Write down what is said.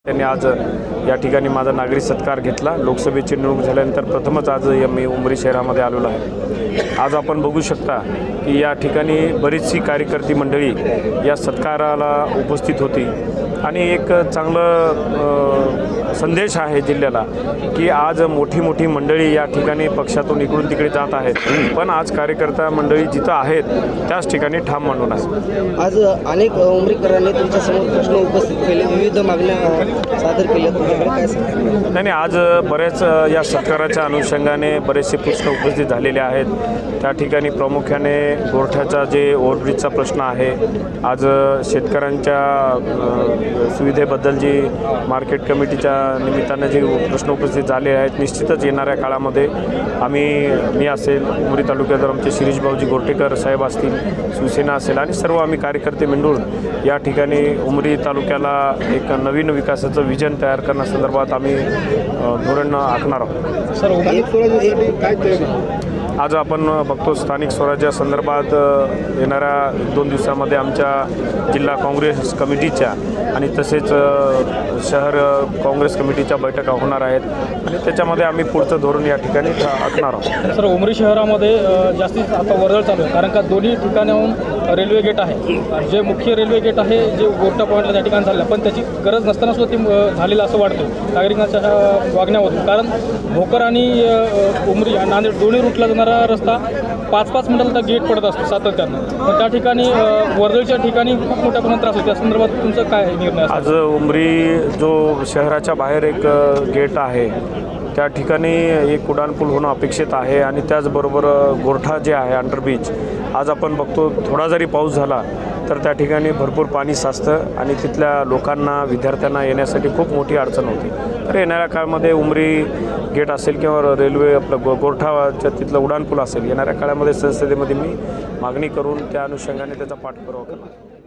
त्यांनी आज या ठिकाणी माझा नागरिक सत्कार घेतला। लोकसभेची निवडणूक झाल्यानंतर प्रथमच आज मी उमरी शहरामध्ये आलेलो आहे। आज आपण बघू शकता की या ठिकाणी बरीचशी कार्यकर्ती मंडळी या सत्काराला उपस्थित होती आणि एक चांगला संदेश आहे जिल्ह्याला की आज मोठी मोठी मंडळी या ठिकाणी पक्षातून इकडून तिकडे जात आहेत, पण आज कार्यकर्ता मंडळी जिथं आहेत त्याच ठिकाणी ठाम मानून आहे। आज अनेक उमरीकरांनी तुमच्यासमोर प्रश्न उपस्थित केले, विविध मागण्या सादर केल्या, काय सांगा? नाही, आज बरेच या सत्काराच्या अनुषंगाने बरेचसे प्रश्न उपस्थित झालेले आहेत। त्या ठिकाणी प्रामुख्याने गोरठ्याचा जे ओव्हरब्रिजचा प्रश्न आहे, आज शेतकऱ्यांच्या सुविधेबद्दल जी मार्केट कमिटीच्या निमित्तानं जे प्रश्न उपस्थित झाले आहेत, निश्चितच येणाऱ्या काळामध्ये मी असेल, उमरी तालुक्यात आमचे शिरीष भाऊजी गोरठेकर साहेब असतील, शिवसेना असेल आणि सर्व आम्ही कार्यकर्ते मिळून या ठिकाणी उमरी तालुक्याला एक नवीन विकासाचं विजन तयार करण्यासंदर्भात आम्ही धोरण आखणार आहोत। आज आपण बघतो स्थानिक स्वराज्यासंदर्भात येणाऱ्या 2 दिवसामध्ये आमच्या जिल्हा काँग्रेस कमिटीच्या आणि तसेच शहर काँग्रेस कमिटीच्या बैठका होणार आहेत आणि त्याच्यामध्ये आम्ही पुढचं धोरण या ठिकाणी आखणार आहोत। सर, उमरी शहरामध्ये जास्तीत आता वर्दळ चालू आहे, कारण का दोन्ही ठिकाणाहून रेल्वे गेट आहे। जे मुख्य रेल्वे गेट आहे जे गोरठा पॉईंटला त्या ठिकाणी झालं, पण त्याची गरज नसताना सुद्धा ती झालेलं असं वाटतं नागरिकांच्या वागण्यावरून। कारण भोकर आणि उमरी नांदेड दोन्ही रूटला जाणारा रस्ता 5-5 मिनिटाला त्या गेट पडत असतो सातत्यानं, पण त्या ठिकाणी वर्दळच्या ठिकाणी खूप मोठ्या प्रमाणात त्रास होतो। त्या संदर्भात तुमचं काय निर्णय? आज उमरी जो शहराच्या बाहेर एक गेट आहे त्या ठिकाणी एक उड्डाणपूल होणं अपेक्षित आहे आणि त्याचबरोबर गोरठा जे आहे अंडरब्रिज, आज आपण बघतो थोडा जरी पाऊस झाला तर त्या ठिकाणी भरपूर पाणी साचतं आणि तिथल्या लोकांना विद्यार्थ्यांना येण्यासाठी खूप मोठी अडचण होती। तर येणाऱ्या काळामध्ये उमरी गेट असेल किंवा रेल्वे आपलं गोरठाच्या तिथलं उड्डाणपूल असेल, येणाऱ्या काळामध्ये संसदेमध्ये मी मागणी करून त्या अनुषंगाने त्याचा पाठपुरावा करणार।